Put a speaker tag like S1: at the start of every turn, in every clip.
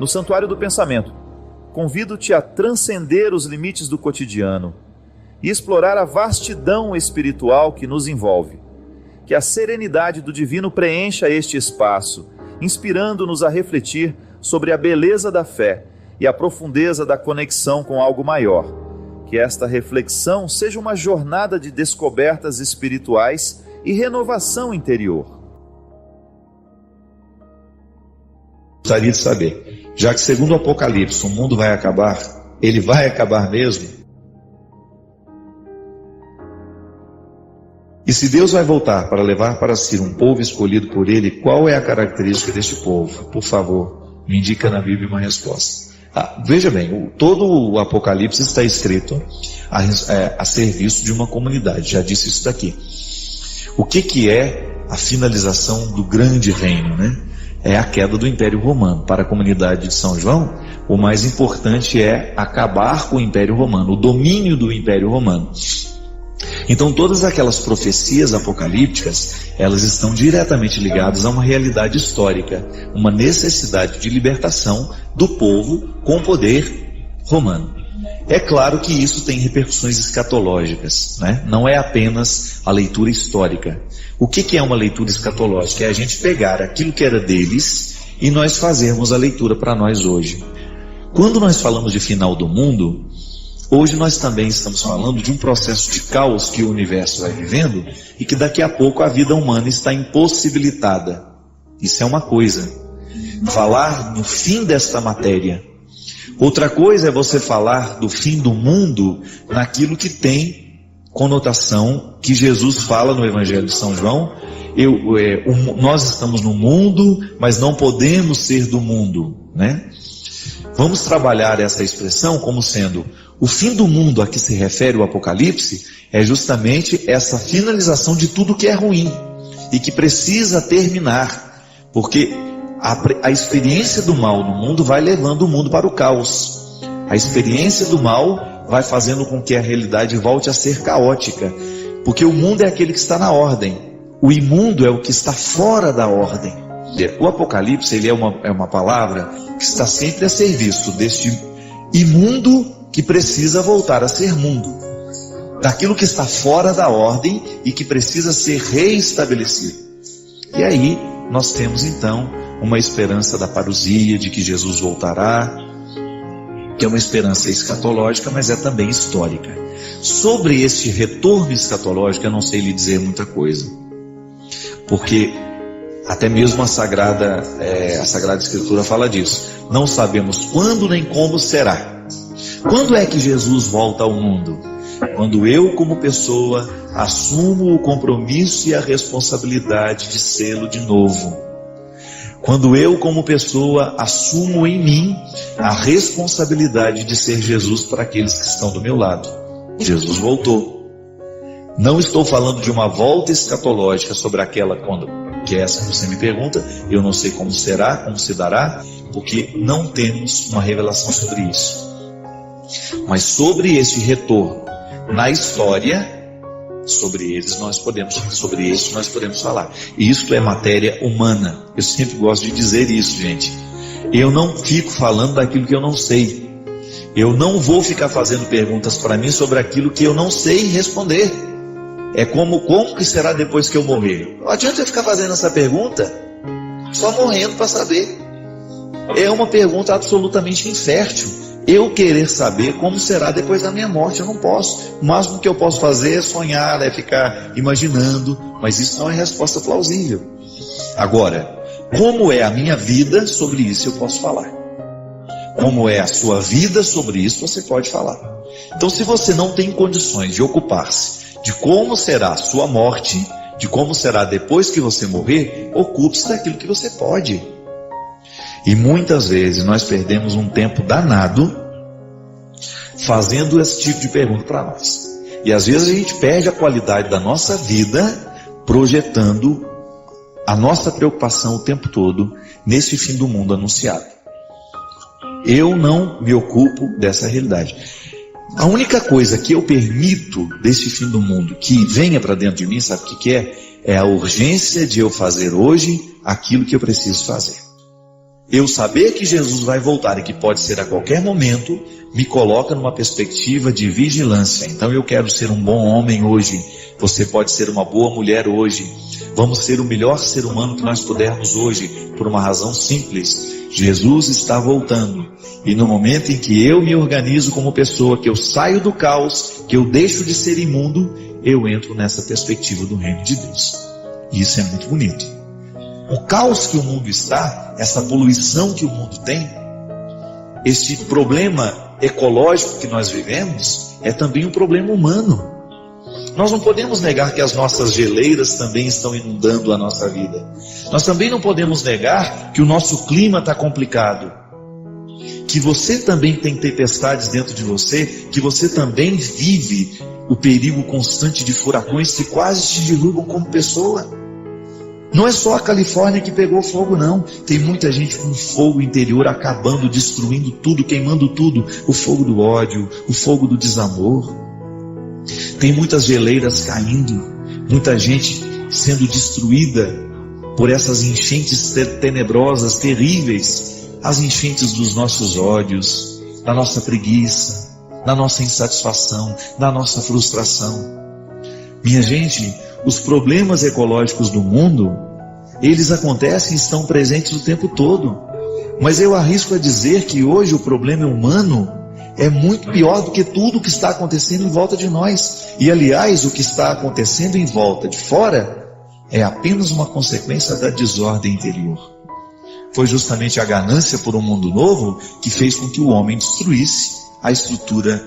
S1: No Santuário do Pensamento, convido-te a transcender os limites do cotidiano e explorar a vastidão espiritual que nos envolve. Que a serenidade do divino preencha este espaço, inspirando-nos a refletir sobre a beleza da fé e a profundeza da conexão com algo maior. Que esta reflexão seja uma jornada de descobertas espirituais e renovação interior.
S2: Gostaria de saber, já que segundo o Apocalipse o mundo vai acabar, ele vai acabar mesmo? E se Deus vai voltar para levar para si um povo escolhido por Ele, qual é a característica deste povo? Por favor, me indica na Bíblia uma resposta. Veja bem, todo o Apocalipse está escrito a serviço de uma comunidade, já disse isso daqui. O que é a finalização do grande reino, né? É a queda do Império Romano. Para a comunidade de São João, o mais importante é acabar com o Império Romano, o domínio do Império Romano. Então todas aquelas profecias apocalípticas, elas estão diretamente ligadas a uma realidade histórica, uma necessidade de libertação do povo com o poder romano. É claro que isso tem repercussões escatológicas, né? Não é apenas a leitura histórica. O que é uma leitura escatológica? É a gente pegar aquilo que era deles e nós fazermos a leitura para nós hoje. Quando nós falamos de final do mundo, hoje nós também estamos falando de um processo de caos que o universo vai vivendo e que daqui a pouco a vida humana está impossibilitada. Isso é uma coisa. Falar no fim desta matéria. Outra coisa é você falar do fim do mundo naquilo que tem conotação que Jesus fala no Evangelho de São João. Nós estamos no mundo, mas não podemos ser do mundo, né? Vamos trabalhar essa expressão como sendo o fim do mundo a que se refere o Apocalipse é justamente essa finalização de tudo que é ruim e que precisa terminar, porque a experiência do mal no mundo vai levando o mundo para o caos. A experiência do mal vai fazendo com que a realidade volte a ser caótica, porque o mundo é aquele que está na ordem, o imundo é o que está fora da ordem. O Apocalipse ele é uma palavra que está sempre a serviço deste imundo que precisa voltar a ser mundo, daquilo que está fora da ordem e que precisa ser reestabelecido. E aí nós temos então uma esperança da parousia, de que Jesus voltará, que é uma esperança escatológica, mas é também histórica. Sobre este retorno escatológico eu não sei lhe dizer muita coisa, porque até mesmo a Sagrada Escritura fala disso. Não sabemos quando nem como será. Quando é que Jesus volta ao mundo? Quando eu, como pessoa, assumo o compromisso e a responsabilidade de sê-lo de novo. Quando eu, como pessoa, assumo em mim a responsabilidade de ser Jesus para aqueles que estão do meu lado. Jesus voltou. Não estou falando de uma volta escatológica sobre aquela que é essa que você me pergunta. Eu não sei como será, como se dará, porque não temos uma revelação sobre isso. Mas sobre esse retorno na história, sobre isso nós podemos falar. E isto é matéria humana. Eu sempre gosto de dizer isso, gente. Eu não fico falando daquilo que eu não sei. Eu não vou ficar fazendo perguntas para mim sobre aquilo que eu não sei responder. É como que será depois que eu morrer? Não adianta eu ficar fazendo essa pergunta só morrendo para saber. É uma pergunta absolutamente infértil. Eu querer saber como será depois da minha morte, eu não posso. O máximo que eu posso fazer é sonhar, é ficar imaginando, mas isso não é resposta plausível. Agora, como é a minha vida, sobre isso eu posso falar. Como é a sua vida, sobre isso você pode falar. Então, se você não tem condições de ocupar-se de como será a sua morte, de como será depois que você morrer, ocupe-se daquilo que você pode. E muitas vezes nós perdemos um tempo danado fazendo esse tipo de pergunta para nós. E às vezes a gente perde a qualidade da nossa vida projetando a nossa preocupação o tempo todo nesse fim do mundo anunciado. Eu não me ocupo dessa realidade. A única coisa que eu permito desse fim do mundo que venha para dentro de mim, sabe o que é? É a urgência de eu fazer hoje aquilo que eu preciso fazer. Eu saber que Jesus vai voltar e que pode ser a qualquer momento, me coloca numa perspectiva de vigilância. Então eu quero ser um bom homem hoje, você pode ser uma boa mulher hoje, vamos ser o melhor ser humano que nós pudermos hoje, por uma razão simples: Jesus está voltando, e no momento em que eu me organizo como pessoa, que eu saio do caos, que eu deixo de ser imundo, eu entro nessa perspectiva do reino de Deus. E isso é muito bonito. O caos que o mundo está, essa poluição que o mundo tem, esse problema ecológico que nós vivemos, é também um problema humano. Nós não podemos negar que as nossas geleiras também estão inundando a nossa vida. Nós também não podemos negar que o nosso clima está complicado, que você também tem tempestades dentro de você, que você também vive o perigo constante de furacões que quase te derrubam como pessoa. Não é só a Califórnia que pegou fogo, não. Tem muita gente com fogo interior acabando, destruindo tudo, queimando tudo. O fogo do ódio, o fogo do desamor. Tem muitas geleiras caindo, muita gente sendo destruída por essas enchentes tenebrosas, terríveis. As enchentes dos nossos ódios, da nossa preguiça, da nossa insatisfação, da nossa frustração. Minha gente, os problemas ecológicos do mundo, eles acontecem e estão presentes o tempo todo. Mas eu arrisco a dizer que hoje o problema humano é muito pior do que tudo que está acontecendo em volta de nós. E aliás, o que está acontecendo em volta de fora é apenas uma consequência da desordem interior. Foi justamente a ganância por um mundo novo que fez com que o homem destruísse a estrutura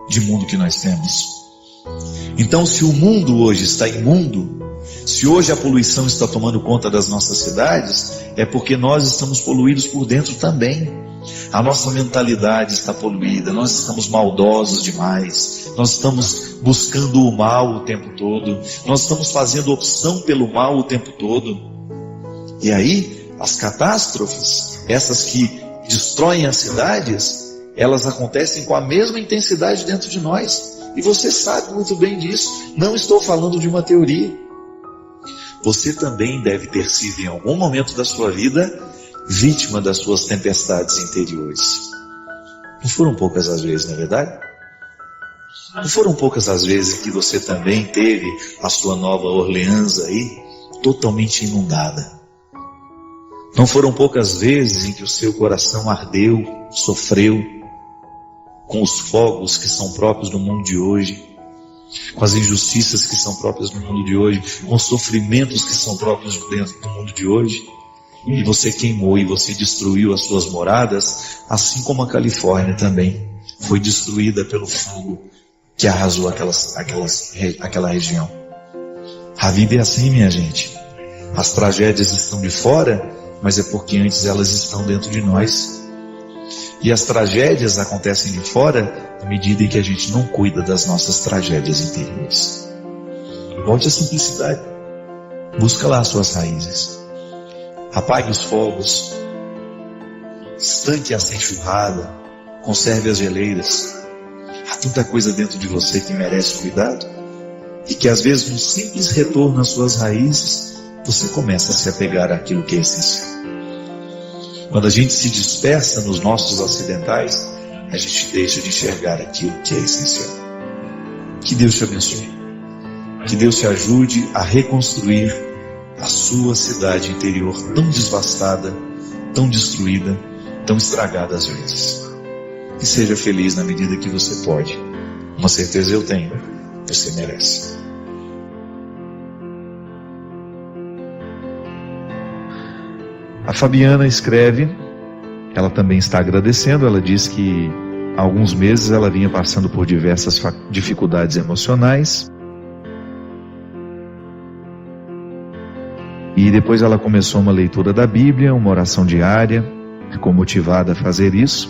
S2: de mundo que nós temos. Então, se o mundo hoje está imundo, se hoje a poluição está tomando conta das nossas cidades, é porque nós estamos poluídos por dentro também. A nossa mentalidade está poluída, nós estamos maldosos demais, nós estamos buscando o mal o tempo todo, nós estamos fazendo opção pelo mal o tempo todo. E aí, as catástrofes, essas que destroem as cidades, elas acontecem com a mesma intensidade dentro de nós. E você sabe muito bem disso. Não estou falando de uma teoria. Você também deve ter sido em algum momento da sua vida vítima das suas tempestades interiores. Não foram poucas as vezes, não é verdade? Não foram poucas as vezes que você também teve a sua Nova Orleans aí totalmente inundada. Não foram poucas vezes em que o seu coração ardeu, sofreu com os fogos que são próprios do mundo de hoje, com as injustiças que são próprias do mundo de hoje, com os sofrimentos que são próprios dentro do mundo de hoje, e você queimou e você destruiu as suas moradas, assim como a Califórnia também foi destruída pelo fogo que arrasou aquela região. A vida é assim, minha gente. As tragédias estão de fora, mas é porque antes elas estão dentro de nós. E as tragédias acontecem de fora à medida em que a gente não cuida das nossas tragédias interiores. Volte à simplicidade. Busca lá as suas raízes. Apague os fogos. Estanque essa enxurrada. Conserve as geleiras. Há tanta coisa dentro de você que merece cuidado. E que às vezes, num simples retorno às suas raízes, você começa a se apegar àquilo que é essencial. Quando a gente se dispersa nos nossos acidentais, a gente deixa de enxergar aquilo que é essencial. Que Deus te abençoe. Que Deus te ajude a reconstruir a sua cidade interior tão devastada, tão destruída, tão estragada às vezes. E seja feliz na medida que você pode. Uma certeza eu tenho, você merece.
S1: A Fabiana escreve, ela também está agradecendo, ela diz que há alguns meses ela vinha passando por diversas dificuldades emocionais e depois ela começou uma leitura da Bíblia, uma oração diária, ficou motivada a fazer isso.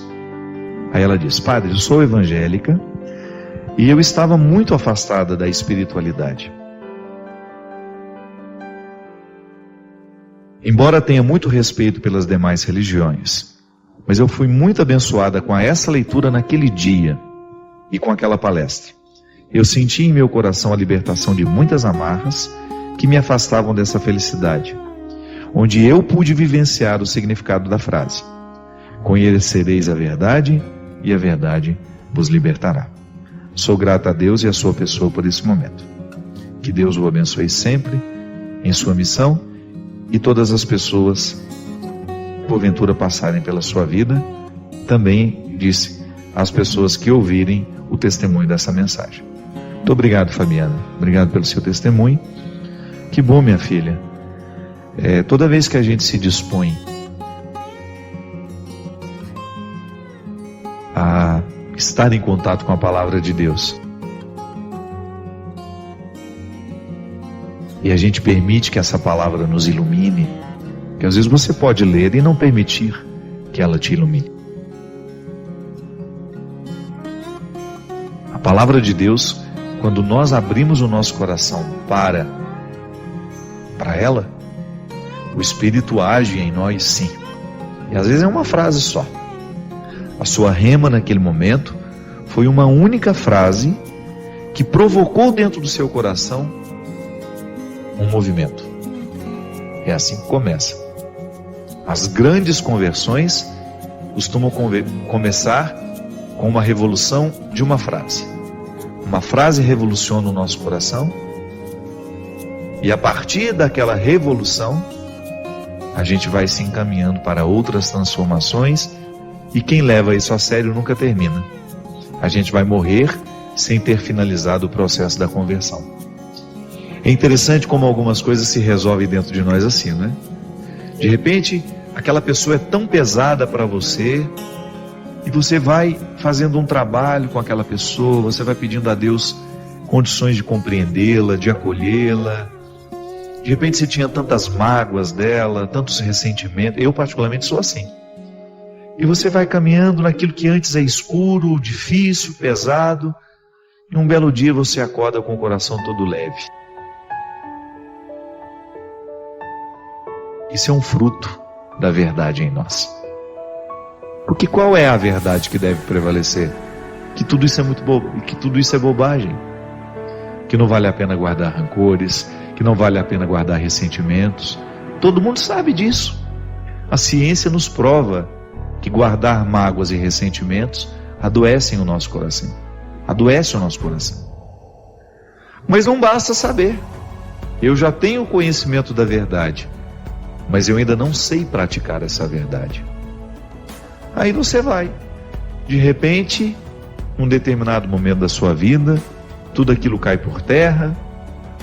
S1: Aí ela diz: padre, eu sou evangélica e eu estava muito afastada da espiritualidade. Embora tenha muito respeito pelas demais religiões, mas eu fui muito abençoada com essa leitura naquele dia e com aquela palestra. Eu senti em meu coração a libertação de muitas amarras que me afastavam dessa felicidade.
S2: onde eu pude vivenciar o significado da frase: conhecereis a verdade e a verdade vos libertará. Sou grato a Deus e a sua pessoa por esse momento. Que Deus o abençoe sempre em sua missão e todas as pessoas porventura passarem pela sua vida, também disse às pessoas que ouvirem o testemunho dessa mensagem. Muito obrigado, Fabiana. Obrigado pelo seu testemunho. Que bom, minha filha. Toda vez que a gente se dispõe a estar em contato com a palavra de Deus e a gente permite que essa palavra nos ilumine, que às vezes você pode ler e não permitir que ela te ilumine. A palavra de Deus, quando nós abrimos o nosso coração para ela, o Espírito age em nós, sim. E às vezes é uma frase só. A sua rema naquele momento foi uma única frase que provocou dentro do seu coração um movimento. É assim que começa. As grandes conversões costumam começar com uma revolução de uma frase. Uma frase revoluciona o nosso coração e a partir daquela revolução a gente vai se encaminhando para outras transformações e quem leva isso a sério nunca termina. A gente vai morrer sem ter finalizado o processo da conversão. É interessante como algumas coisas se resolvem dentro de nós assim, né? De repente, aquela pessoa é tão pesada para você e você vai fazendo um trabalho com aquela pessoa, você vai pedindo a Deus condições de compreendê-la, de acolhê-la. De repente você tinha tantas mágoas dela, tantos ressentimentos. Eu particularmente sou assim. E você vai caminhando naquilo que antes é escuro, difícil, pesado, e um belo dia você acorda com o coração todo leve. Isso é um fruto da verdade em nós. Porque qual é a verdade que deve prevalecer? Que tudo isso é que tudo isso é bobagem. Que não vale a pena guardar rancores, que não vale a pena guardar ressentimentos. Todo mundo sabe disso. A ciência nos prova que guardar mágoas e ressentimentos adoecem o nosso coração. Adoece o nosso coração. Mas não basta saber. Eu já tenho conhecimento da verdade, mas eu ainda não sei praticar essa verdade. Aí você vai, de repente, num determinado momento da sua vida, tudo aquilo cai por terra,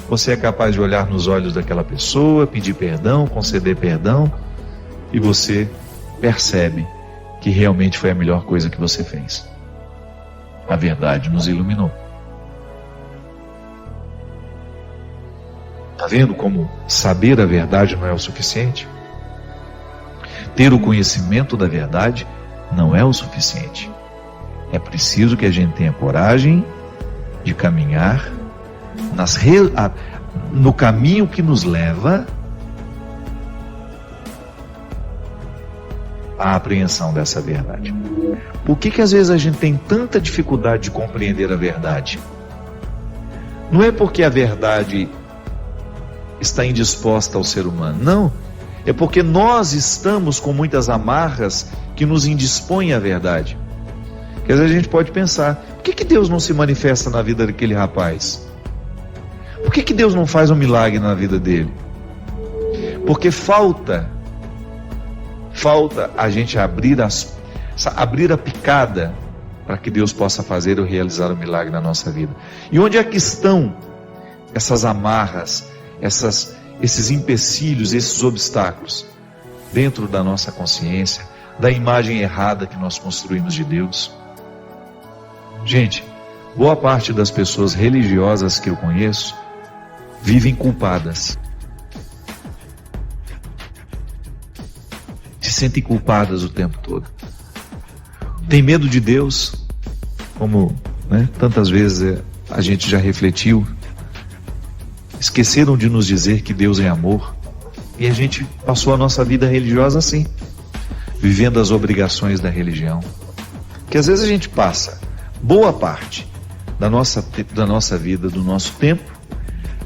S2: você é capaz de olhar nos olhos daquela pessoa, pedir perdão, conceder perdão, e você percebe que realmente foi a melhor coisa que você fez. A verdade nos iluminou. Está vendo como saber a verdade não é o suficiente? Ter o conhecimento da verdade não é o suficiente. É preciso que a gente tenha coragem de caminhar no caminho que nos leva à apreensão dessa verdade. Por que às vezes a gente tem tanta dificuldade de compreender a verdade? Não é porque a verdade está indisposta ao ser humano, não. É porque nós estamos com muitas amarras que nos indispõem à verdade. Porque às vezes a gente pode pensar, por que Deus não se manifesta na vida daquele rapaz? Por que Deus não faz um milagre na vida dele? Porque falta a gente abrir a picada para que Deus possa fazer ou realizar um milagre na nossa vida. E onde é que estão essas amarras, esses empecilhos, esses obstáculos? Dentro da nossa consciência, da imagem errada que nós construímos de Deus. Gente, boa parte das pessoas religiosas que eu conheço vivem culpadas. Se sentem culpadas o tempo todo. Tem medo de Deus, como tantas vezes a gente já refletiu. Esqueceram de nos dizer que Deus é amor. E a gente passou a nossa vida religiosa assim, vivendo as obrigações da religião. Que às vezes a gente passa boa parte da nossa vida, do nosso tempo,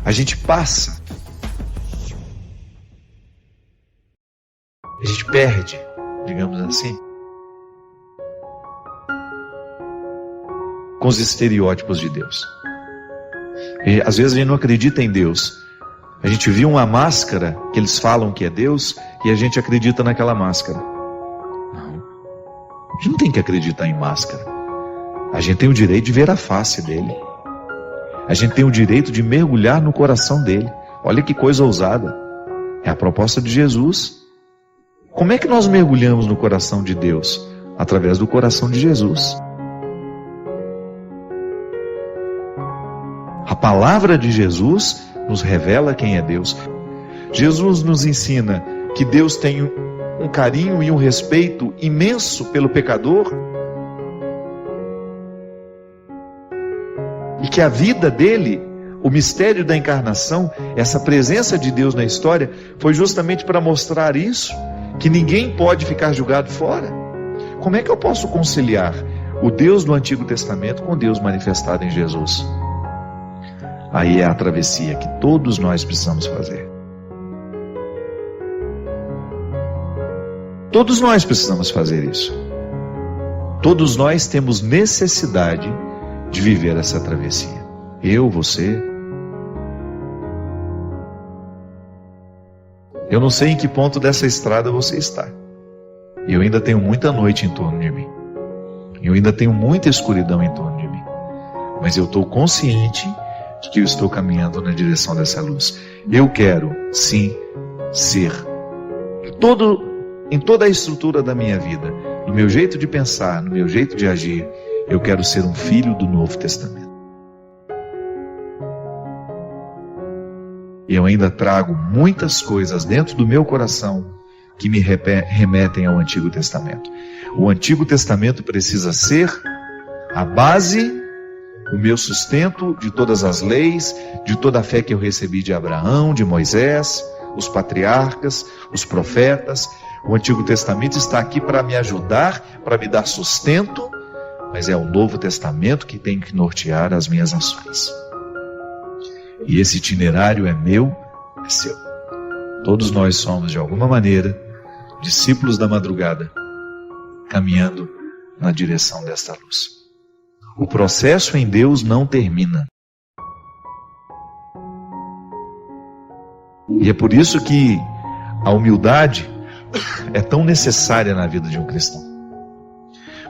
S2: a gente passa A gente perde, digamos assim, com os estereótipos de Deus. E, às vezes a gente não acredita em Deus. A gente viu uma máscara que eles falam que é Deus e a gente acredita naquela máscara. Não. A gente não tem que acreditar em máscara. A gente tem o direito de ver a face dele. A gente tem o direito de mergulhar no coração dele. Olha que coisa ousada. É a proposta de Jesus. Como é que nós mergulhamos no coração de Deus? Através do coração de Jesus. A palavra de Jesus nos revela quem é Deus. Jesus nos ensina que Deus tem um carinho e um respeito imenso pelo pecador e que a vida dele, o mistério da encarnação, essa presença de Deus na história, foi justamente para mostrar isso, que ninguém pode ficar julgado fora. Como é que eu posso conciliar o Deus do Antigo Testamento com Deus manifestado em Jesus? Aí é a travessia que todos nós precisamos fazer. Todos nós precisamos fazer isso. Todos nós temos necessidade de viver essa travessia. Eu, você. Eu não sei em que ponto dessa estrada você está. Eu ainda tenho muita noite em torno de mim. Eu ainda tenho muita escuridão em torno de mim. Mas eu estou consciente de que eu estou caminhando na direção dessa luz. Eu quero, sim, ser. Em toda a estrutura da minha vida, no meu jeito de pensar, no meu jeito de agir, eu quero ser um filho do Novo Testamento. E eu ainda trago muitas coisas dentro do meu coração que me remetem ao Antigo Testamento. O Antigo Testamento precisa ser a base, o meu sustento de todas as leis, de toda a fé que eu recebi de Abraão, de Moisés, os patriarcas, os profetas. O Antigo Testamento está aqui para me ajudar, para me dar sustento, mas é o Novo Testamento que tem que nortear as minhas ações. E esse itinerário é meu, é seu. Todos nós somos, de alguma maneira, discípulos da madrugada, caminhando na direção desta luz. O processo em Deus não termina. E é por isso que a humildade é tão necessária na vida de um cristão.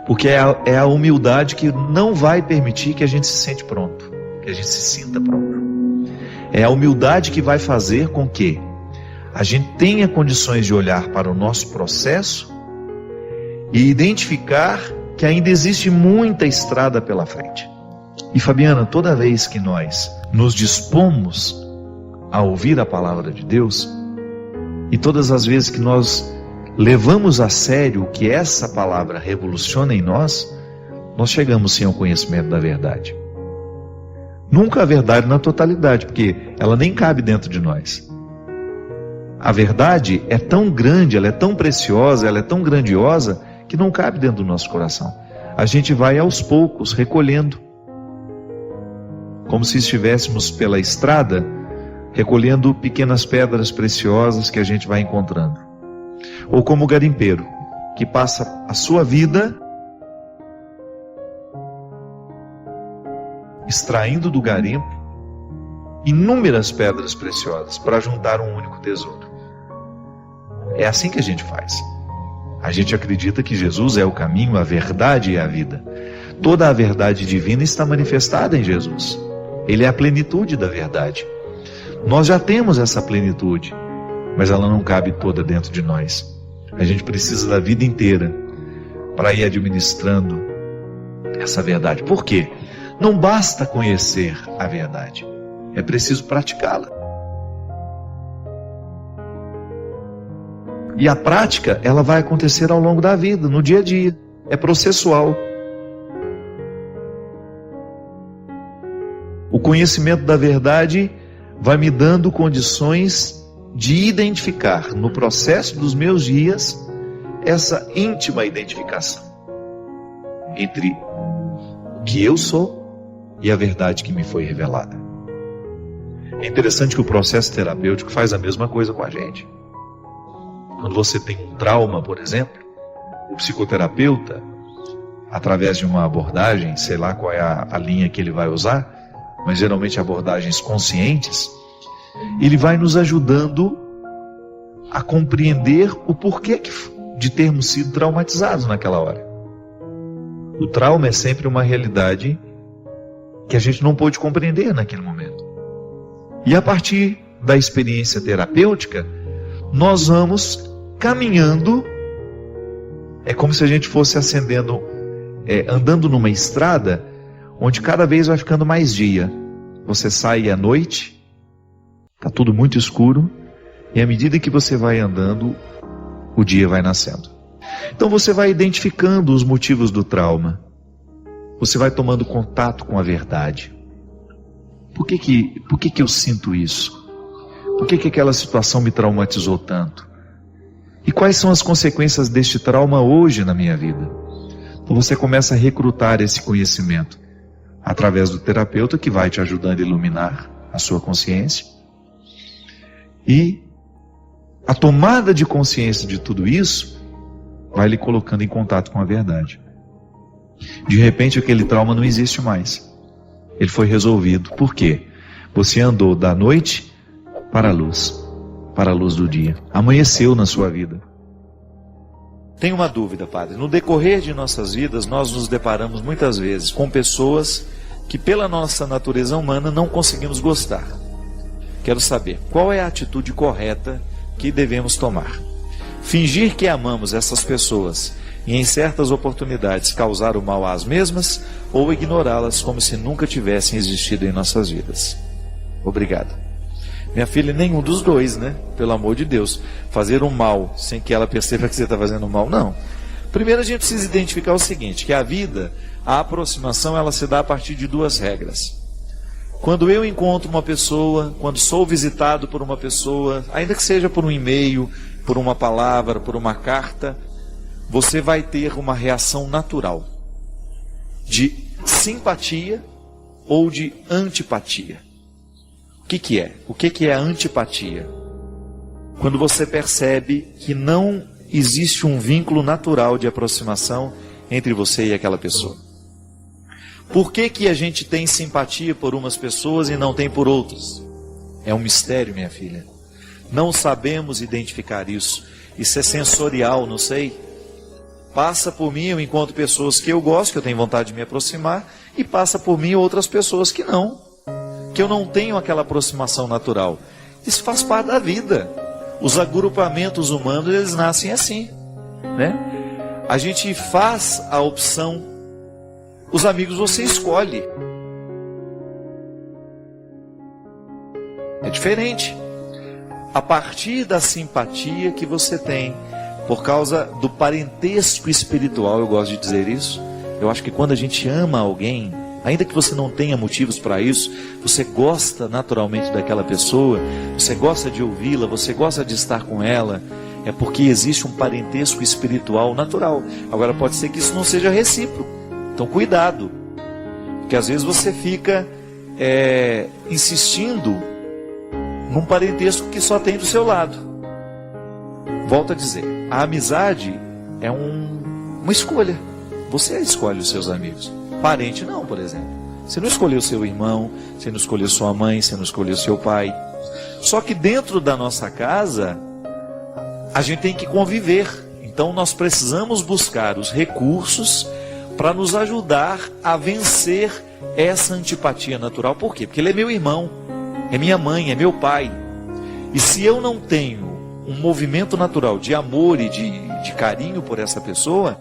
S2: Porque é a humildade que não vai permitir que a gente se sente pronto, que a gente se sinta pronto. É a humildade que vai fazer com que a gente tenha condições de olhar para o nosso processo e identificar que ainda existe muita estrada pela frente. E Fabiana, toda vez que nós nos dispomos a ouvir a palavra de Deus, e todas as vezes que nós levamos a sério o que essa palavra revoluciona em nós, nós chegamos sim ao conhecimento da verdade. Nunca a verdade na totalidade, porque ela nem cabe dentro de nós. A verdade é tão grande, ela é tão preciosa, ela é tão grandiosa, que não cabe dentro do nosso coração. A gente vai aos poucos recolhendo, como se estivéssemos pela estrada recolhendo pequenas pedras preciosas que a gente vai encontrando. Ou como o garimpeiro, que passa a sua vida extraindo do garimpo inúmeras pedras preciosas para juntar um único tesouro. É assim que a gente faz. A gente acredita que Jesus é o caminho, a verdade e a vida. Toda a verdade divina está manifestada em Jesus. Ele é a plenitude da verdade. Nós já temos essa plenitude, mas ela não cabe toda dentro de nós. A gente precisa da vida inteira para ir administrando essa verdade. Por quê? Não basta conhecer a verdade, é preciso praticá-la. E a prática, ela vai acontecer ao longo da vida, no dia a dia. É processual. O conhecimento da verdade vai me dando condições de identificar no processo dos meus dias essa íntima identificação entre o que eu sou e a verdade que me foi revelada. É interessante que o processo terapêutico faz a mesma coisa com a gente. Quando você tem um trauma, por exemplo, o psicoterapeuta, através de uma abordagem, sei lá qual é a linha que ele vai usar, mas geralmente abordagens conscientes, ele vai nos ajudando a compreender o porquê de termos sido traumatizados naquela hora. O trauma é sempre uma realidade que a gente não pôde compreender naquele momento. E a partir da experiência terapêutica, nós vamos caminhando, é como se a gente fosse andando numa estrada, onde cada vez vai ficando mais dia. Você sai à noite, está tudo muito escuro, e à medida que você vai andando, o dia vai nascendo. Então você vai identificando os motivos do trauma. Você vai tomando contato com a verdade. Por que eu sinto isso? Por que aquela situação me traumatizou tanto? E quais são as consequências deste trauma hoje na minha vida? Então você começa a recrutar esse conhecimento através do terapeuta, que vai te ajudando a iluminar a sua consciência. E a tomada de consciência de tudo isso vai lhe colocando em contato com a verdade. De repente aquele trauma não existe mais. Ele foi resolvido. Por quê? Você andou da noite para a luz do dia. Amanheceu na sua vida.
S1: Tenho uma dúvida, padre. No decorrer de nossas vidas, nós nos deparamos muitas vezes com pessoas que pela nossa natureza humana não conseguimos gostar. Quero saber, qual é a atitude correta que devemos tomar? Fingir que amamos essas pessoas e em certas oportunidades causar o mal às mesmas, ou ignorá-las como se nunca tivessem existido em nossas vidas? Obrigado. Minha filha, nenhum dos dois, né? Pelo amor de Deus. Fazer um mal sem que ela perceba que você está fazendo mal, não. Primeiro a gente precisa identificar o seguinte, que a vida, a aproximação, ela se dá a partir de duas regras. Quando eu encontro uma pessoa, quando sou visitado por uma pessoa, ainda que seja por um e-mail, por uma palavra, por uma carta, você vai ter uma reação natural de simpatia ou de antipatia. O que é? O que é a antipatia? Quando você percebe que não existe um vínculo natural de aproximação entre você e aquela pessoa. Por que a gente tem simpatia por umas pessoas e não tem por outras? É um mistério, minha filha. Não sabemos identificar isso. Isso é sensorial, não sei. Passa por mim, eu encontro pessoas que eu gosto, que eu tenho vontade de me aproximar, e passa por mim outras pessoas que não. Que eu não tenho aquela aproximação natural. Isso faz parte da vida. Os agrupamentos humanos, eles nascem assim, né? A gente faz a opção. Os amigos você escolhe. É diferente. A partir da simpatia que você tem, por causa do parentesco espiritual, eu gosto de dizer isso. Eu acho que quando a gente ama alguém, ainda que você não tenha motivos para isso, você gosta naturalmente daquela pessoa, você gosta de ouvi-la, você gosta de estar com ela, é porque existe um parentesco espiritual natural. Agora pode ser que isso não seja recíproco, então cuidado, porque às vezes você fica insistindo num parentesco que só tem do seu lado. Volto a dizer, a amizade é uma escolha, você escolhe os seus amigos. Parente não, por exemplo. Você não escolheu seu irmão, você não escolheu sua mãe, você não escolheu seu pai. Só que dentro da nossa casa, a gente tem que conviver. Então nós precisamos buscar os recursos para nos ajudar a vencer essa antipatia natural. Por quê? Porque ele é meu irmão, é minha mãe, é meu pai. E se eu não tenho um movimento natural de amor e de carinho por essa pessoa,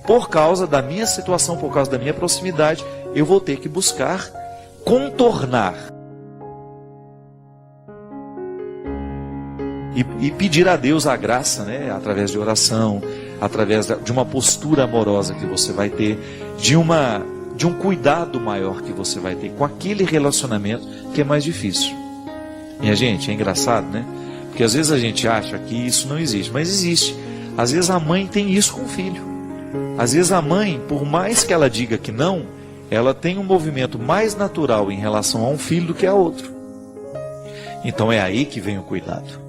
S1: por causa da minha situação, por causa da minha proximidade, eu vou ter que buscar contornar e pedir a Deus a graça, né? Através de oração, através de uma postura amorosa que você vai ter, de um cuidado maior que você vai ter com aquele relacionamento que é mais difícil. Minha gente, é engraçado, né? Porque às vezes a gente acha que isso não existe, mas existe. Às vezes a mãe tem isso com o filho. Às vezes a mãe, por mais que ela diga que não, ela tem um movimento mais natural em relação a um filho do que a outro. Então é aí que vem o cuidado.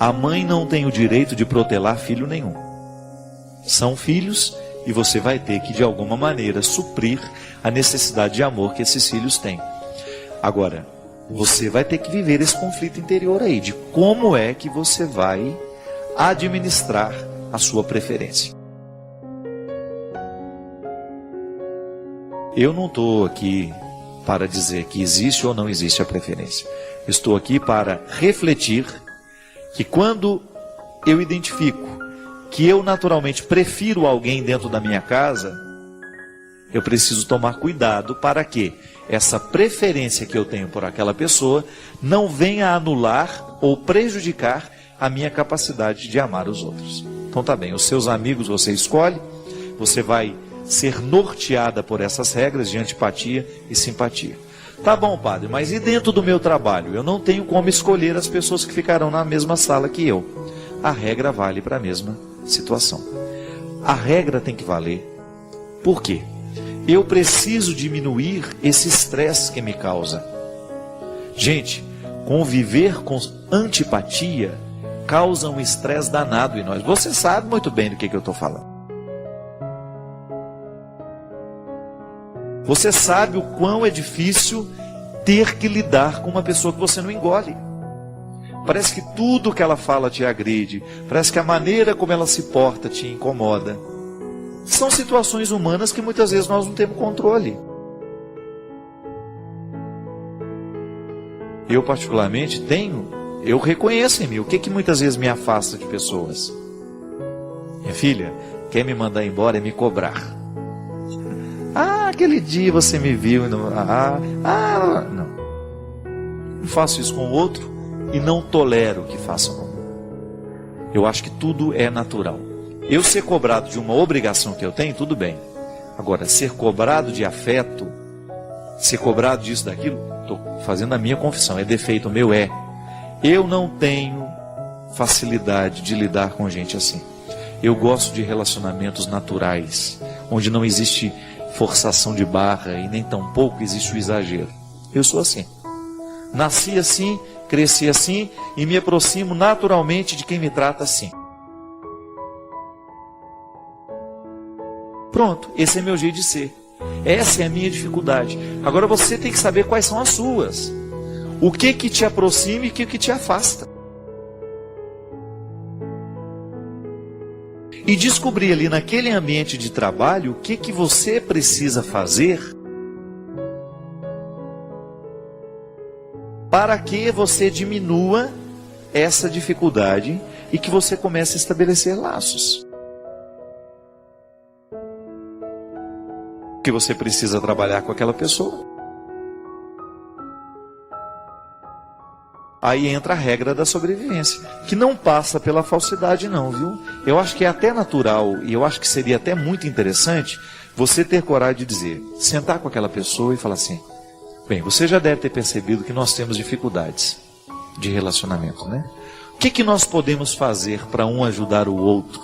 S2: A mãe não tem o direito de protelar filho nenhum. São filhos e você vai ter que, de alguma maneira, suprir a necessidade de amor que esses filhos têm. Agora, você vai ter que viver esse conflito interior aí, de como é que você vai administrar a sua preferência. Eu não estou aqui para dizer que existe ou não existe a preferência. Estou aqui para refletir que quando eu identifico que eu naturalmente prefiro alguém dentro da minha casa, eu preciso tomar cuidado para que essa preferência que eu tenho por aquela pessoa não venha anular ou prejudicar a minha capacidade de amar os outros. Então tá bem, os seus amigos você escolhe, você vai ser norteada por essas regras de antipatia e simpatia. Tá bom, padre, mas e dentro do meu trabalho? Eu não tenho como escolher as pessoas que ficarão na mesma sala que eu. A regra vale para a mesma situação. A regra tem que valer. Por quê? Eu preciso diminuir esse estresse que me causa. Gente, conviver com antipatia causa um estresse danado em nós. Você sabe muito bem do que eu estou falando. Você sabe o quão é difícil ter que lidar com uma pessoa que você não engole. Parece que tudo que ela fala te agride. Parece que a maneira como ela se porta te incomoda. São situações humanas que muitas vezes nós não temos controle. Eu particularmente eu reconheço em mim o que muitas vezes me afasta de pessoas. Minha filha, quer me mandar embora é me cobrar. Aquele dia você me viu e não... não. Não faço isso com o outro e não tolero que façam com o outro. Eu acho que tudo é natural. Eu ser cobrado de uma obrigação que eu tenho, tudo bem. Agora, ser cobrado de afeto, ser cobrado disso, daquilo, estou fazendo a minha confissão, é defeito meu, é. Eu não tenho facilidade de lidar com gente assim. Eu gosto de relacionamentos naturais, onde não existe forçação de barra e nem tampouco existe o exagero. Eu sou assim. Nasci assim, cresci assim e me aproximo naturalmente de quem me trata assim. Pronto, esse é meu jeito de ser. Essa é a minha dificuldade. Agora você tem que saber quais são as suas. O que te aproxima e o que te afasta. E descobrir ali naquele ambiente de trabalho o que você precisa fazer para que você diminua essa dificuldade e que você comece a estabelecer laços. Que você precisa trabalhar com aquela pessoa. Aí entra a regra da sobrevivência, que não passa pela falsidade não, viu? Eu acho que é até natural, e eu acho que seria até muito interessante, você ter coragem de dizer, sentar com aquela pessoa e falar assim, bem, você já deve ter percebido que nós temos dificuldades de relacionamento, né? O que nós podemos fazer para um ajudar o outro?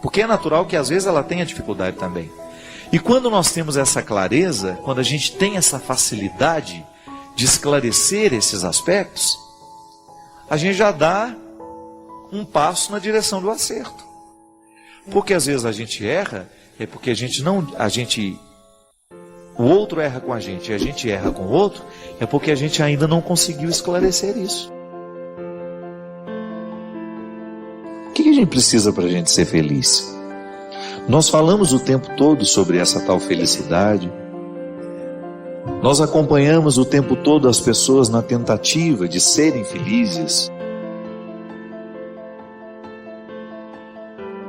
S2: Porque é natural que às vezes ela tenha dificuldade também. E quando nós temos essa clareza, quando a gente tem essa facilidade de esclarecer esses aspectos, a gente já dá um passo na direção do acerto. Porque às vezes a gente erra, é porque o outro erra com a gente e a gente erra com o outro, é porque a gente ainda não conseguiu esclarecer isso. O que a gente precisa para a gente ser feliz? Nós falamos o tempo todo sobre essa tal felicidade. Nós acompanhamos o tempo todo as pessoas na tentativa de serem felizes.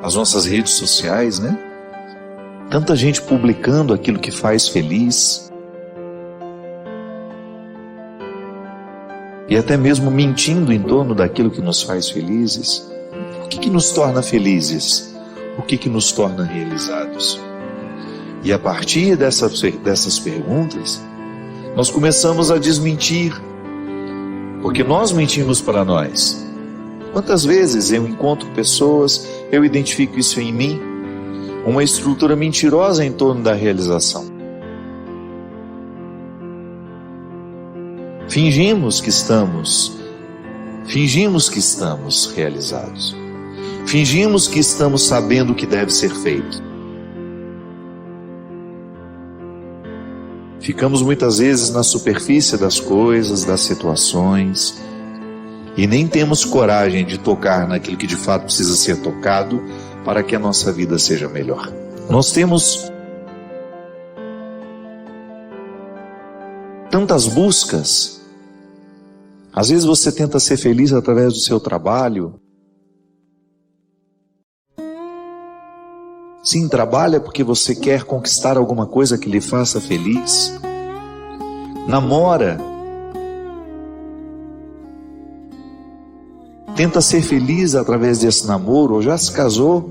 S2: As nossas redes sociais, né? Tanta gente publicando aquilo que faz feliz. E até mesmo mentindo em torno daquilo que nos faz felizes. O que nos torna felizes? O que nos torna realizados? E a partir dessas perguntas, nós começamos a desmentir, porque nós mentimos para nós. Quantas vezes eu encontro pessoas, eu identifico isso em mim, uma estrutura mentirosa em torno da realização. Fingimos que estamos Fingimos que estamos realizados. Fingimos que estamos sabendo o que deve ser feito. Ficamos muitas vezes na superfície das coisas, das situações, e nem temos coragem de tocar naquilo que de fato precisa ser tocado para que a nossa vida seja melhor. Nós temos tantas buscas. Às vezes você tenta ser feliz através do seu trabalho. Sim, trabalha porque você quer conquistar alguma coisa que lhe faça feliz. Namora. Tenta ser feliz através desse namoro, ou já se casou,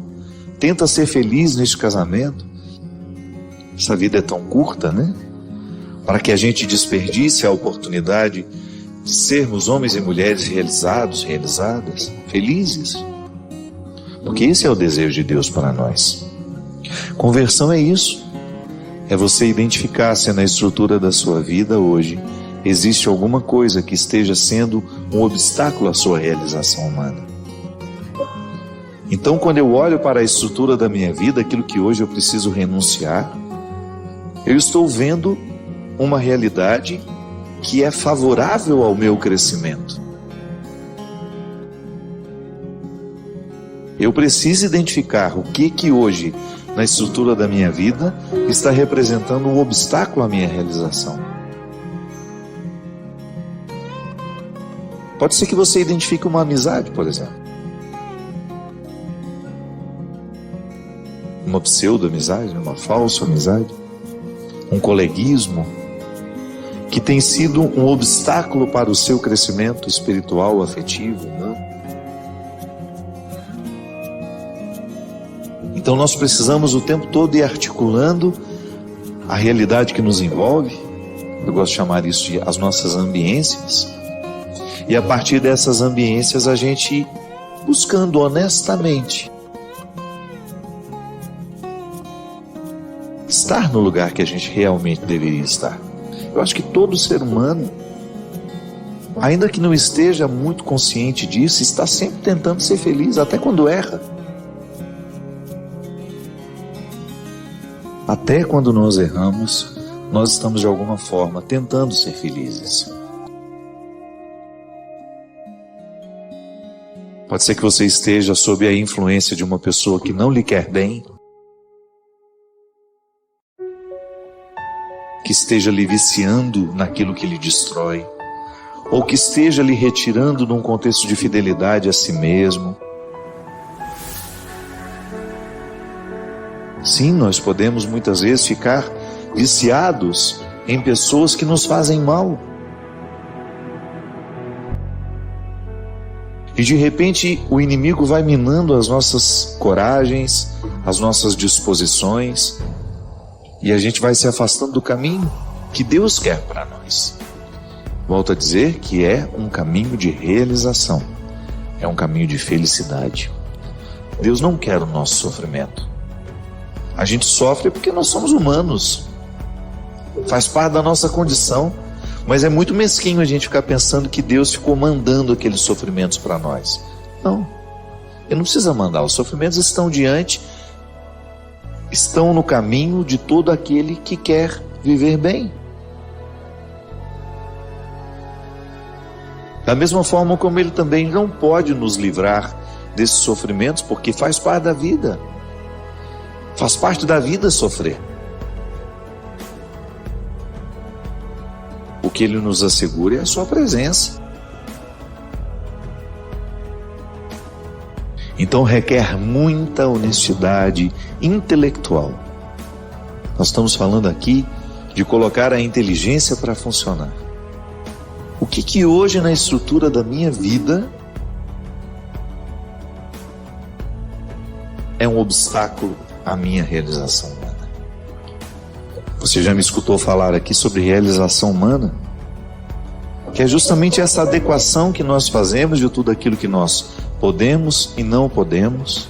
S2: tenta ser feliz neste casamento. Essa vida é tão curta, né? Para que a gente desperdice a oportunidade de sermos homens e mulheres realizados, realizadas, felizes. Porque esse é o desejo de Deus para nós. Conversão é isso. É você identificar se na estrutura da sua vida hoje existe alguma coisa que esteja sendo um obstáculo à sua realização humana. Então, quando eu olho para a estrutura da minha vida, aquilo que hoje eu preciso renunciar, eu estou vendo uma realidade que é favorável ao meu crescimento. Eu preciso identificar o que hoje, na estrutura da minha vida, está representando um obstáculo à minha realização. Pode ser que você identifique uma amizade, por exemplo. Uma pseudo-amizade, uma falsa amizade. Um coleguismo que tem sido um obstáculo para o seu crescimento espiritual, afetivo, não? Então nós precisamos o tempo todo ir articulando a realidade que nos envolve. Eu gosto de chamar isso de as nossas ambiências. E a partir dessas ambiências a gente ir buscando honestamente estar no lugar que a gente realmente deveria estar. Eu acho que todo ser humano, ainda que não esteja muito consciente disso, está sempre tentando ser feliz, até quando erra. Até quando nós erramos, nós estamos de alguma forma tentando ser felizes. Pode ser que você esteja sob a influência de uma pessoa que não lhe quer bem, que esteja lhe viciando naquilo que lhe destrói, ou que esteja lhe retirando de um contexto de fidelidade a si mesmo. Sim, nós podemos muitas vezes ficar viciados em pessoas que nos fazem mal. E de repente o inimigo vai minando as nossas coragens, as nossas disposições, e a gente vai se afastando do caminho que Deus quer para nós. Volto a dizer que é um caminho de realização, é um caminho de felicidade. Deus não quer o nosso sofrimento. A gente sofre porque nós somos humanos, faz parte da nossa condição, mas é muito mesquinho a gente ficar pensando que Deus ficou mandando aqueles sofrimentos para nós. Não, Ele não precisa mandar, os sofrimentos estão no caminho de todo aquele que quer viver bem. Da mesma forma como Ele também não pode nos livrar desses sofrimentos, porque faz parte da vida. Faz parte da vida sofrer. O que Ele nos assegura é a sua presença. Então requer muita honestidade intelectual. Nós estamos falando aqui de colocar a inteligência para funcionar. O que hoje na estrutura da minha vida é um obstáculo à minha realização humana? Você já me escutou falar aqui sobre realização humana? Que é justamente essa adequação que nós fazemos de tudo aquilo que nós podemos e não podemos.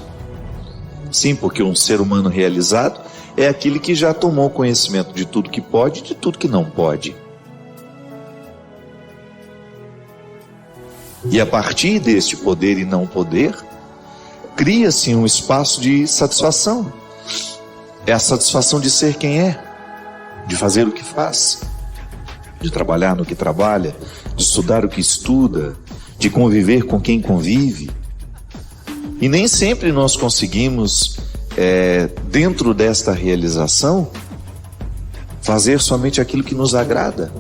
S2: Sim, porque um ser humano realizado é aquele que já tomou conhecimento de tudo que pode e de tudo que não pode. E a partir deste poder e não poder, cria-se um espaço de satisfação. É a satisfação de ser quem é, de fazer o que faz, de trabalhar no que trabalha, de estudar o que estuda, de conviver com quem convive. E nem sempre nós conseguimos, dentro desta realização, fazer somente aquilo que nos agrada.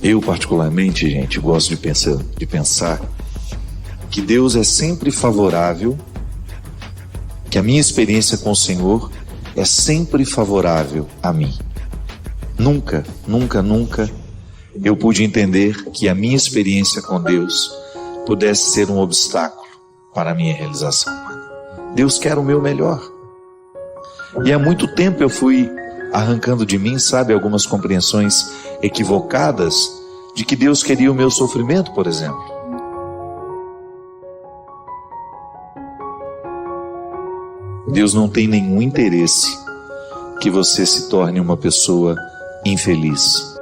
S2: Eu, particularmente, gente, gosto de pensar que Deus é sempre favorável, que a minha experiência com o Senhor é sempre favorável a mim. Nunca, nunca, nunca eu pude entender que a minha experiência com Deus pudesse ser um obstáculo para a minha realização humana. Deus quer o meu melhor. E há muito tempo eu fui arrancando de mim, algumas compreensões equivocadas de que Deus queria o meu sofrimento, por exemplo. Deus não tem nenhum interesse que você se torne uma pessoa infeliz.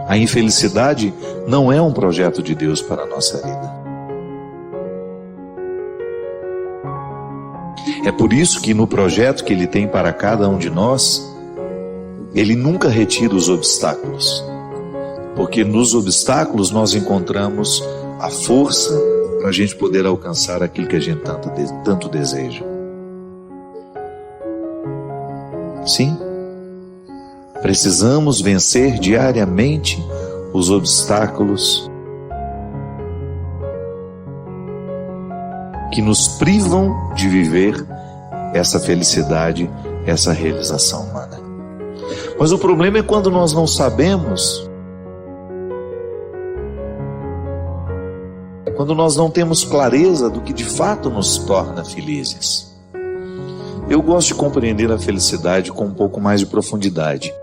S2: A infelicidade não é um projeto de Deus para a nossa vida. É por isso que no projeto que Ele tem para cada um de nós, Ele nunca retira os obstáculos. Porque nos obstáculos nós encontramos a força para a gente poder alcançar aquilo que a gente tanto deseja. Sim. Precisamos vencer diariamente os obstáculos que nos privam de viver essa felicidade, essa realização humana. Mas o problema é quando nós não sabemos, quando nós não temos clareza do que de fato nos torna felizes. Eu gosto de compreender a felicidade com um pouco mais de profundidade.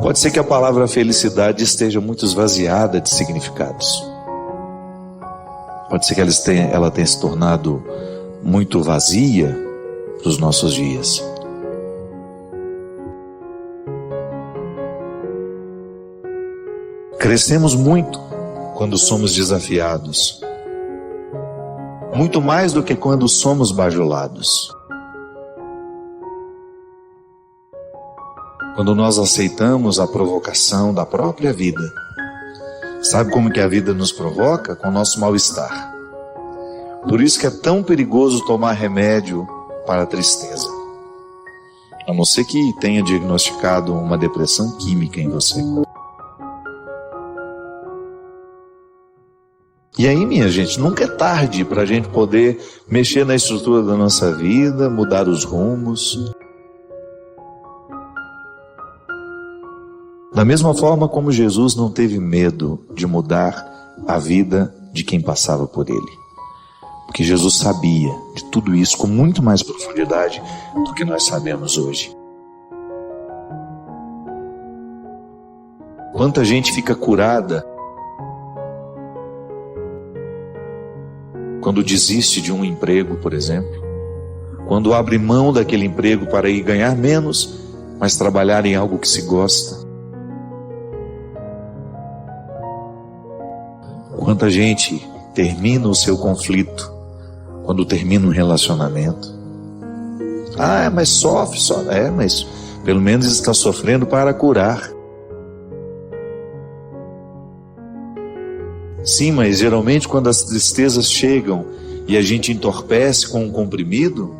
S2: Pode ser que a palavra felicidade esteja muito esvaziada de significados. Pode ser que ela tenha se tornado muito vazia para os nossos dias. Crescemos muito quando somos desafiados. Muito mais do que quando somos bajulados. Quando nós aceitamos a provocação da própria vida. Sabe como que a vida nos provoca? Com o nosso mal-estar. Por isso que é tão perigoso tomar remédio para a tristeza. A não ser que tenha diagnosticado uma depressão química em você. E aí, minha gente, nunca é tarde para a gente poder mexer na estrutura da nossa vida, mudar os rumos. Da mesma forma como Jesus não teve medo de mudar a vida de quem passava por ele. Porque Jesus sabia de tudo isso com muito mais profundidade do que nós sabemos hoje. Quanta gente fica curada quando desiste de um emprego, por exemplo, quando abre mão daquele emprego para ir ganhar menos, mas trabalhar em algo que se gosta. Quanta gente termina o seu conflito quando termina um relacionamento. Mas sofre, mas pelo menos está sofrendo para curar. Sim, mas geralmente quando as tristezas chegam e a gente entorpece com um comprimido,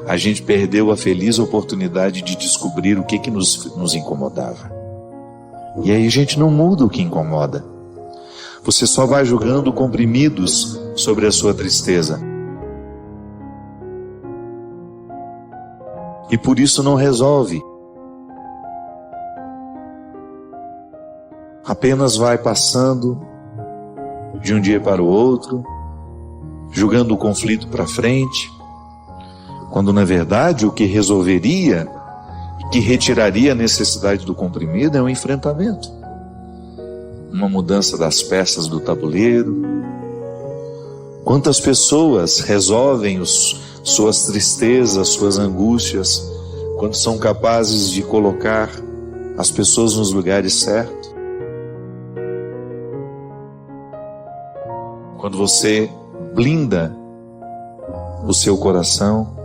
S2: a gente perdeu a feliz oportunidade de descobrir o que nos incomodava. E aí a gente não muda o que incomoda. Você só vai jogando comprimidos sobre a sua tristeza. E por isso não resolve. Apenas vai passando de um dia para o outro, jogando o conflito para frente, quando na verdade o que resolveria, que retiraria a necessidade do comprimido é um enfrentamento, uma mudança das peças do tabuleiro. Quantas pessoas resolvem suas tristezas, suas angústias quando são capazes de colocar as pessoas nos lugares certos, quando você blinda o seu coração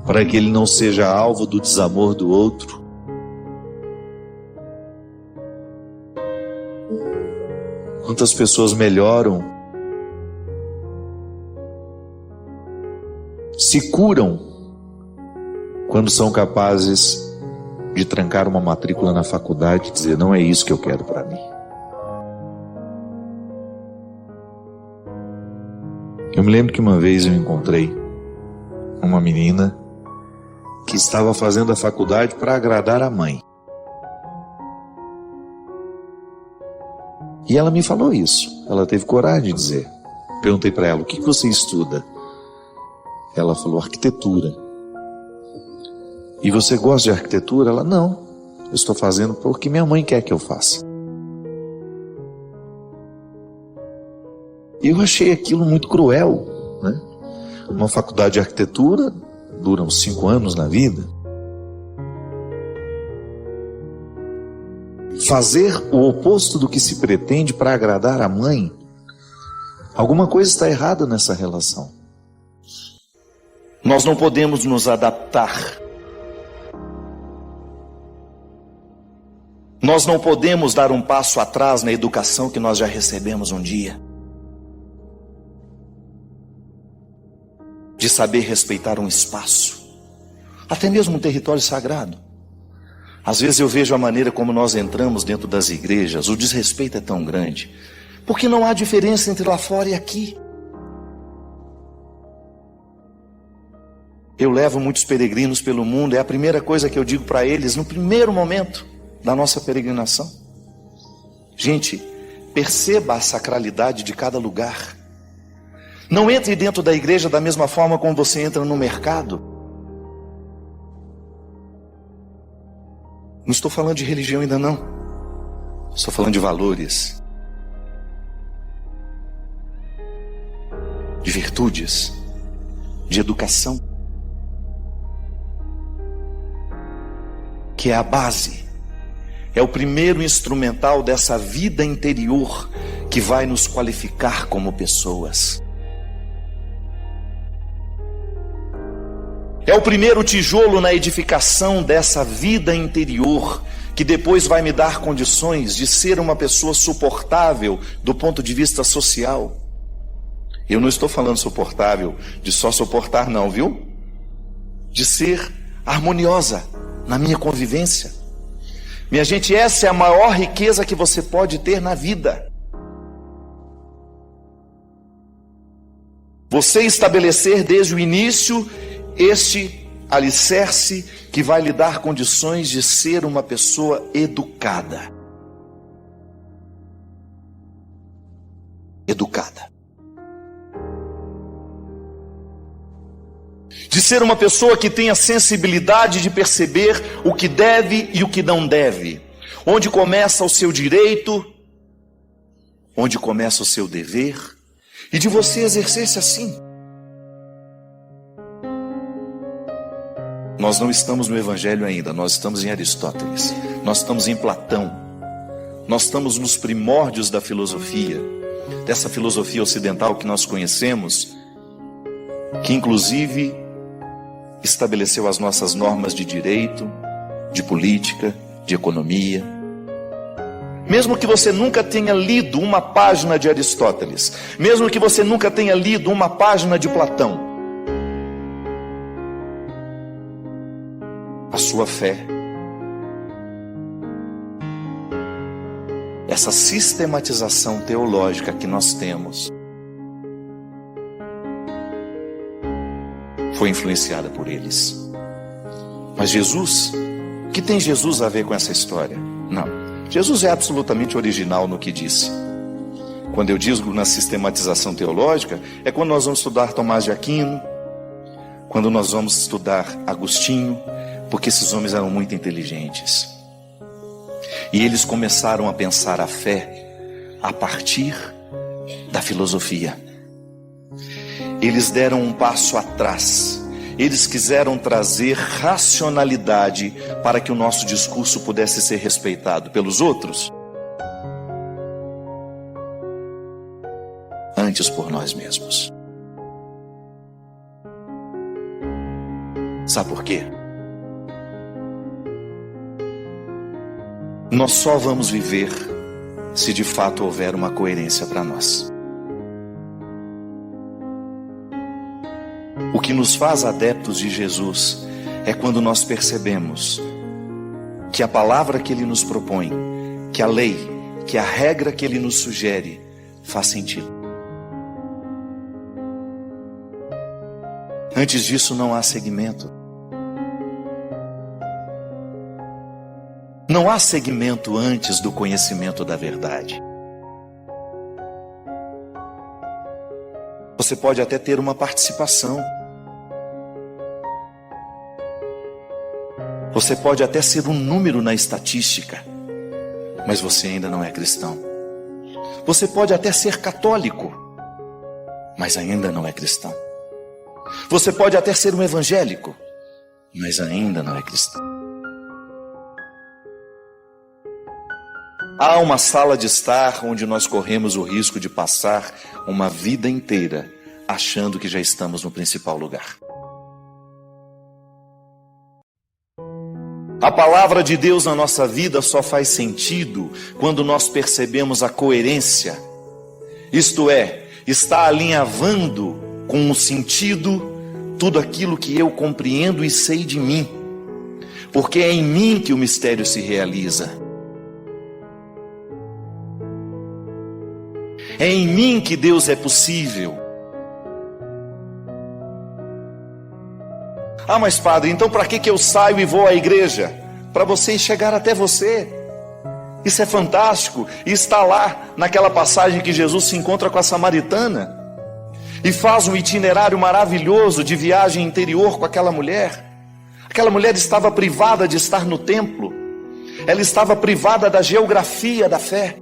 S2: para que ele não seja alvo do desamor do outro. Quantas pessoas melhoram, se curam, quando são capazes de trancar uma matrícula na faculdade e dizer: não é isso que eu quero para mim. Eu me lembro que uma vez eu encontrei uma menina que estava fazendo a faculdade para agradar a mãe. E ela me falou isso. Ela teve coragem de dizer. Perguntei para ela: o que você estuda? Ela falou: arquitetura. E você gosta de arquitetura? Ela: não, eu estou fazendo porque minha mãe quer que eu faça. E eu achei aquilo muito cruel, né? Uma faculdade de arquitetura dura uns 5 anos na vida. Fazer o oposto do que se pretende para agradar a mãe, alguma coisa está errada nessa relação.
S3: Nós não podemos nos adaptar. Nós não podemos dar um passo atrás na educação que nós já recebemos um dia. De saber respeitar um espaço, até mesmo um território sagrado. Às vezes eu vejo a maneira como nós entramos dentro das igrejas, o desrespeito é tão grande, porque não há diferença entre lá fora e aqui. Eu levo muitos peregrinos pelo mundo, é a primeira coisa que eu digo para eles no primeiro momento da nossa peregrinação: gente, perceba a sacralidade de cada lugar. Não entre dentro da igreja da mesma forma como você entra no mercado. Não estou falando de religião ainda não. Estou falando de valores, de virtudes, de educação, que é a base, é o primeiro instrumental dessa vida interior que vai nos qualificar como pessoas. É o primeiro tijolo na edificação dessa vida interior, que depois vai me dar condições de ser uma pessoa suportável do ponto de vista social. Eu não estou falando suportável de só suportar não, viu? De ser harmoniosa na minha convivência. Minha gente, essa é a maior riqueza que você pode ter na vida. Você estabelecer desde o início este alicerce que vai lhe dar condições de ser uma pessoa educada. Educada. De ser uma pessoa que tenha sensibilidade de perceber o que deve e o que não deve. Onde começa o seu direito, onde começa o seu dever, e de você exercer-se assim. Nós não estamos no Evangelho ainda, nós estamos em Aristóteles, nós estamos em Platão, nós estamos nos primórdios da filosofia, dessa filosofia ocidental que nós conhecemos, que inclusive estabeleceu as nossas normas de direito, de política, de economia. Mesmo que você nunca tenha lido uma página de Aristóteles, mesmo que você nunca tenha lido uma página de Platão, a sua fé, essa sistematização teológica que nós temos, foi influenciada por eles. Mas Jesus, o que tem Jesus a ver com essa história? Não, Jesus é absolutamente original no que disse. Quando eu digo na sistematização teológica, é quando nós vamos estudar Tomás de Aquino, quando nós vamos estudar Agostinho, porque esses homens eram muito inteligentes. E eles começaram a pensar a fé a partir da filosofia. Eles deram um passo atrás eles quiseram trazer racionalidade para que o nosso discurso pudesse ser respeitado pelos outros, antes por nós mesmos. Sabe por quê? Nós só vamos viver se de fato houver uma coerência para nós. O que nos faz adeptos de Jesus é quando nós percebemos que a palavra que Ele nos propõe, que a lei, que a regra que Ele nos sugere faz sentido. Antes disso não há seguimento. Não há seguimento antes do conhecimento da verdade. Você pode até ter uma participação. Você pode até ser um número na estatística, mas você ainda não é cristão. Você pode até ser católico, mas ainda não é cristão. Você pode até ser um evangélico, mas ainda não é cristão. Há uma sala de estar onde nós corremos o risco de passar uma vida inteira achando que já estamos no principal lugar. A palavra de Deus na nossa vida só faz sentido quando nós percebemos a coerência, isto é, está alinhavando com o sentido tudo aquilo que eu compreendo e sei de mim, porque é em mim que o mistério se realiza. É em mim que Deus é possível. Ah, mas padre, então para que eu saio e vou à igreja? Para você chegar até você. Isso é fantástico. E está lá naquela passagem que Jesus se encontra com a samaritana e faz um itinerário maravilhoso de viagem interior com aquela mulher. Aquela mulher estava privada de estar no templo. Ela estava privada da geografia da fé.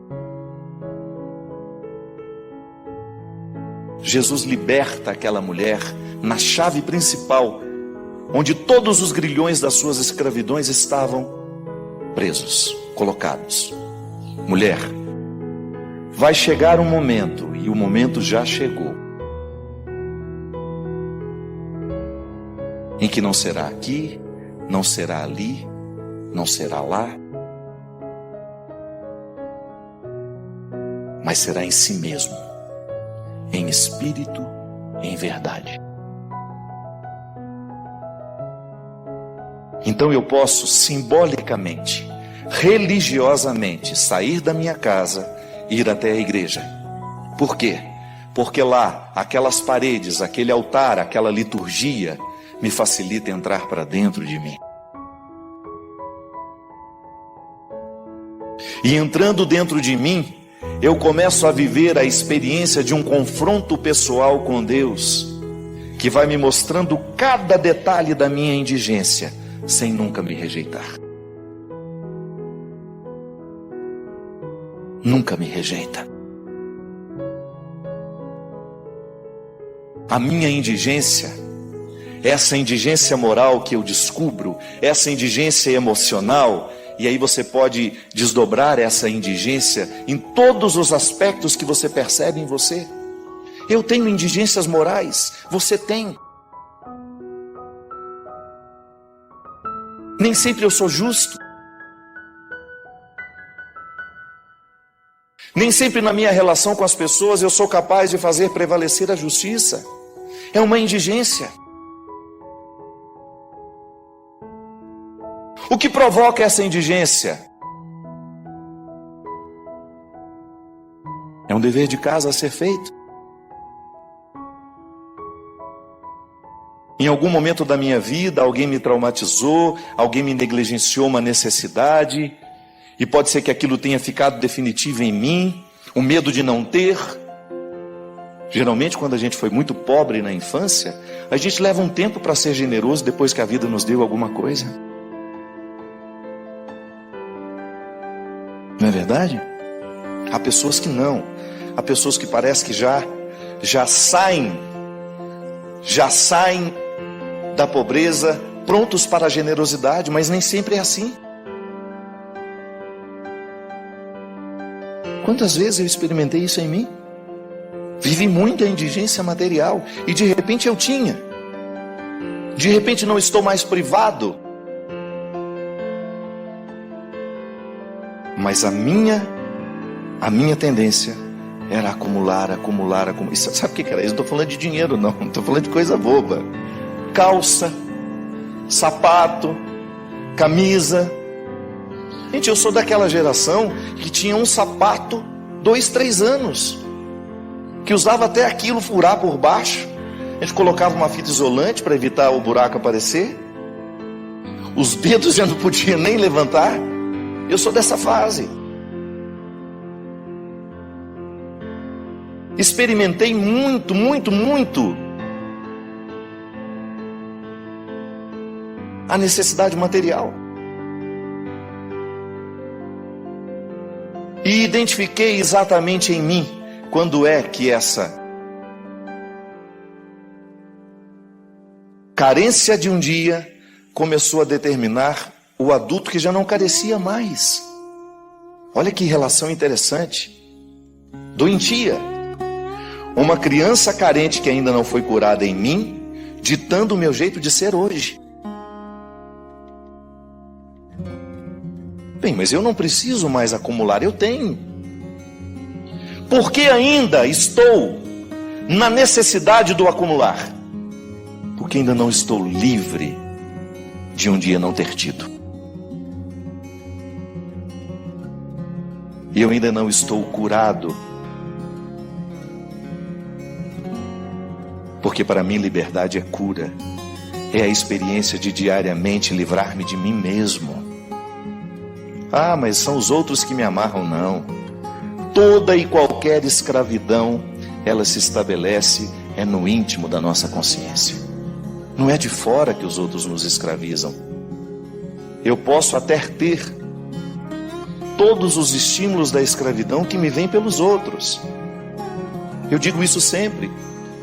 S3: Jesus liberta aquela mulher na chave principal, onde todos os grilhões das suas escravidões estavam presos, colocados. Mulher, vai chegar um momento, e o momento já chegou, em que não será aqui, não será ali, não será lá, mas será em si mesmo, em espírito, em verdade. Então eu posso simbolicamente, religiosamente, sair da minha casa e ir até a igreja. Por quê? Porque lá, aquelas paredes, aquele altar, aquela liturgia, me facilita entrar para dentro de mim. E entrando dentro de mim, eu começo a viver a experiência de um confronto pessoal com Deus, que vai me mostrando cada detalhe da minha indigência, sem nunca me rejeitar. Nunca me rejeita. A minha indigência, essa indigência moral que eu descubro, essa indigência emocional, e aí você pode desdobrar essa indigência em todos os aspectos que você percebe em você. Eu tenho indigências morais, você tem. Nem sempre eu sou justo. Nem sempre na minha relação com as pessoas eu sou capaz de fazer prevalecer a justiça. É uma indigência. O que provoca essa indigência? É um dever de casa a ser feito. Em algum momento da minha vida, alguém me traumatizou, alguém me negligenciou uma necessidade, e pode ser que aquilo tenha ficado definitivo em mim, o medo de não ter. Geralmente, quando a gente foi muito pobre na infância, a gente leva um tempo para ser generoso depois que a vida nos deu alguma coisa. Não é verdade? Há pessoas que não. Há pessoas que parece que já saem da pobreza, prontos para a generosidade, mas nem sempre é assim. Quantas vezes eu experimentei isso em mim? Vivi muita indigência material e de repente eu tinha. De repente não estou mais privado. Mas a minha tendência era acumular. Sabe o que era isso? Não estou falando de dinheiro, não estou falando de coisa boba. Calça, sapato, camisa. Gente, eu sou daquela geração que tinha um sapato 2, 3 anos, que usava até aquilo furar por baixo. A gente colocava uma fita isolante para evitar o buraco aparecer. Os dedos já não podiam nem levantar. Eu sou dessa fase. Experimentei muito a necessidade material. E identifiquei exatamente em mim quando é que essa carência de um dia começou a determinar o adulto que já não carecia mais. Olha que relação interessante. Doentia. Uma criança carente que ainda não foi curada em mim, ditando o meu jeito de ser hoje. Bem, mas eu não preciso mais acumular, eu tenho. Por que ainda estou na necessidade do acumular? Porque ainda não estou livre de um dia não ter tido. E eu ainda não estou curado. Porque para mim liberdade é cura. É a experiência de diariamente livrar-me de mim mesmo. Ah, mas são os outros que me amarram, não. Toda e qualquer escravidão, ela se estabelece no íntimo da nossa consciência. Não é de fora que os outros nos escravizam. Eu posso até ter todos os estímulos da escravidão que me vêm pelos outros. Eu digo isso sempre.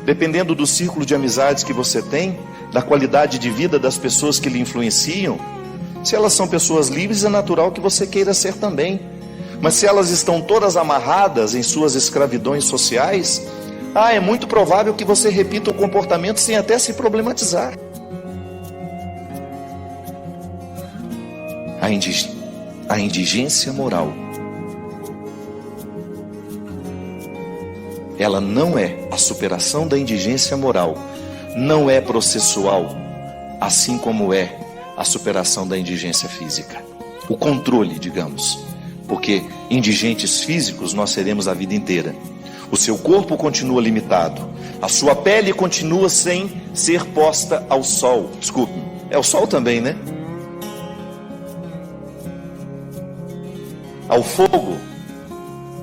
S3: Dependendo do círculo de amizades que você tem, da qualidade de vida das pessoas que lhe influenciam, se elas são pessoas livres, é natural que você queira ser também. Mas se elas estão todas amarradas em suas escravidões sociais, é muito provável que você repita o comportamento sem até se problematizar. A indigência moral, ela não é a superação da indigência moral, não é processual, assim como é a superação da indigência física. O controle, digamos, porque indigentes físicos nós seremos a vida inteira. O seu corpo continua limitado, a sua pele continua sem ser posta ao sol. Desculpe, é o sol também, né? Ao fogo,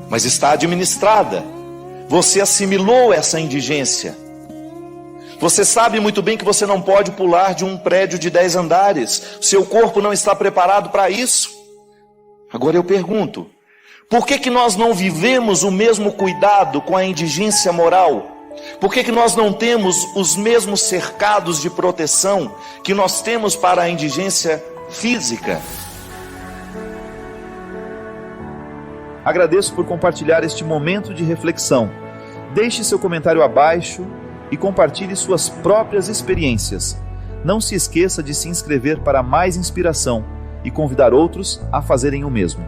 S3: mas está administrada. Você assimilou essa indigência. Você sabe muito bem que você não pode pular de um prédio de 10 andares. Seu corpo não está preparado para isso. Agora eu pergunto, por que nós não vivemos o mesmo cuidado com a indigência moral? Por que nós não temos os mesmos cercados de proteção que nós temos para a indigência física?
S1: Agradeço por compartilhar este momento de reflexão. Deixe seu comentário abaixo e compartilhe suas próprias experiências. Não se esqueça de se inscrever para mais inspiração e convidar outros a fazerem o mesmo.